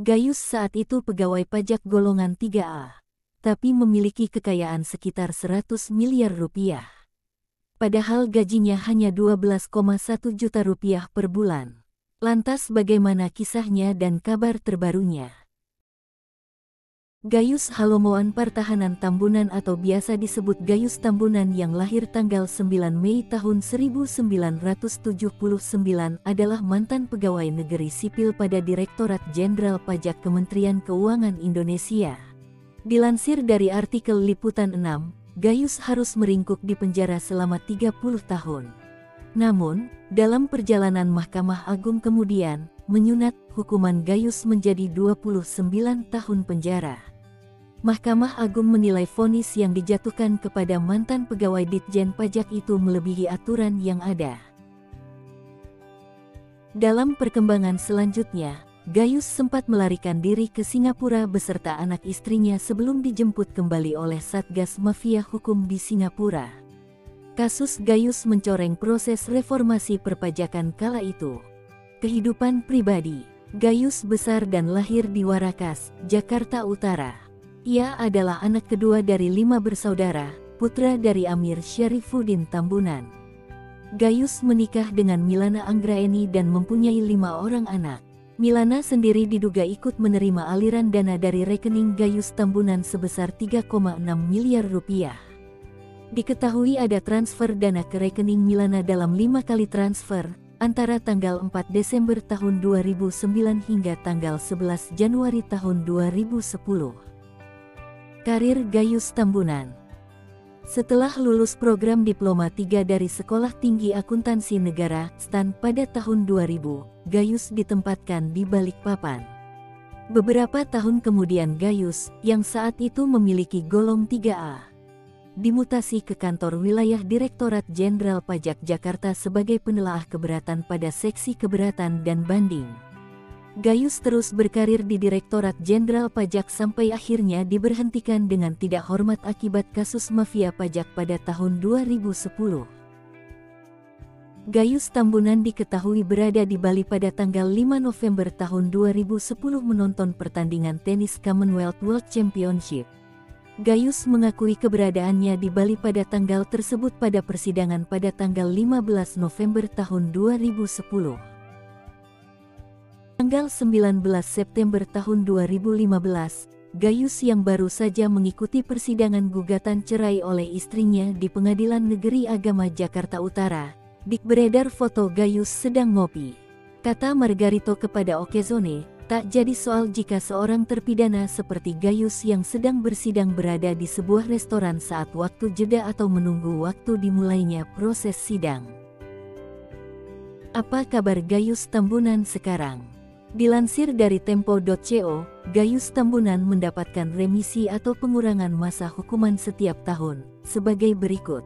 Gayus saat itu pegawai pajak golongan 3A, tapi memiliki kekayaan sekitar 100 miliar rupiah. Padahal gajinya hanya 12,1 juta rupiah per bulan. Lantas bagaimana kisahnya dan kabar terbarunya? Gayus Halomoan Partahanan Tambunan atau biasa disebut Gayus Tambunan yang lahir tanggal 9 Mei tahun 1979 adalah mantan pegawai negeri sipil pada Direktorat Jenderal Pajak Kementerian Keuangan Indonesia. Dilansir dari artikel Liputan 6, Gayus harus meringkuk di penjara selama 30 tahun. Namun, dalam perjalanan Mahkamah Agung kemudian menyunat hukuman Gayus menjadi 29 tahun penjara. Mahkamah Agung menilai vonis yang dijatuhkan kepada mantan pegawai Ditjen Pajak itu melebihi aturan yang ada. Dalam perkembangan selanjutnya, Gayus sempat melarikan diri ke Singapura beserta anak istrinya sebelum dijemput kembali oleh Satgas Mafia Hukum di Singapura. Kasus Gayus mencoreng proses reformasi perpajakan kala itu. Kehidupan pribadi, Gayus besar dan lahir di Warakas, Jakarta Utara. Ia adalah anak kedua dari 5 bersaudara, putra dari Amir Syarifuddin Tambunan. Gayus menikah dengan Milana Anggraeni dan mempunyai 5 orang anak. Milana sendiri diduga ikut menerima aliran dana dari rekening Gayus Tambunan sebesar 3,6 miliar rupiah. Diketahui ada transfer dana ke rekening Milana dalam 5 kali transfer, antara tanggal 4 Desember tahun 2009 hingga tanggal 11 Januari tahun 2010. Karir Gayus Tambunan. Setelah lulus program Diploma 3 dari Sekolah Tinggi Akuntansi Negara (STAN) pada tahun 2000, Gayus ditempatkan di Balikpapan. Beberapa tahun kemudian Gayus, yang saat itu memiliki golong 3A, dimutasi ke kantor wilayah Direktorat Jenderal Pajak Jakarta sebagai penelaah keberatan pada seksi keberatan dan banding. Gayus terus berkarir di Direktorat Jenderal Pajak sampai akhirnya diberhentikan dengan tidak hormat akibat kasus mafia pajak pada tahun 2010. Gayus Tambunan diketahui berada di Bali pada tanggal 5 November tahun 2010 menonton pertandingan tenis Commonwealth World Championship. Gayus mengakui keberadaannya di Bali pada tanggal tersebut pada persidangan pada tanggal 15 November tahun 2010. Tanggal 19 September tahun 2015, Gayus yang baru saja mengikuti persidangan gugatan cerai oleh istrinya di Pengadilan Negeri Agama Jakarta Utara, beredar foto Gayus sedang ngopi. Kata Margarito kepada Okezone, tak jadi soal jika seorang terpidana seperti Gayus yang sedang bersidang berada di sebuah restoran saat waktu jeda atau menunggu waktu dimulainya proses sidang. Apa kabar Gayus Tambunan sekarang? Dilansir dari Tempo.co, Gayus Tambunan mendapatkan remisi atau pengurangan masa hukuman setiap tahun, sebagai berikut.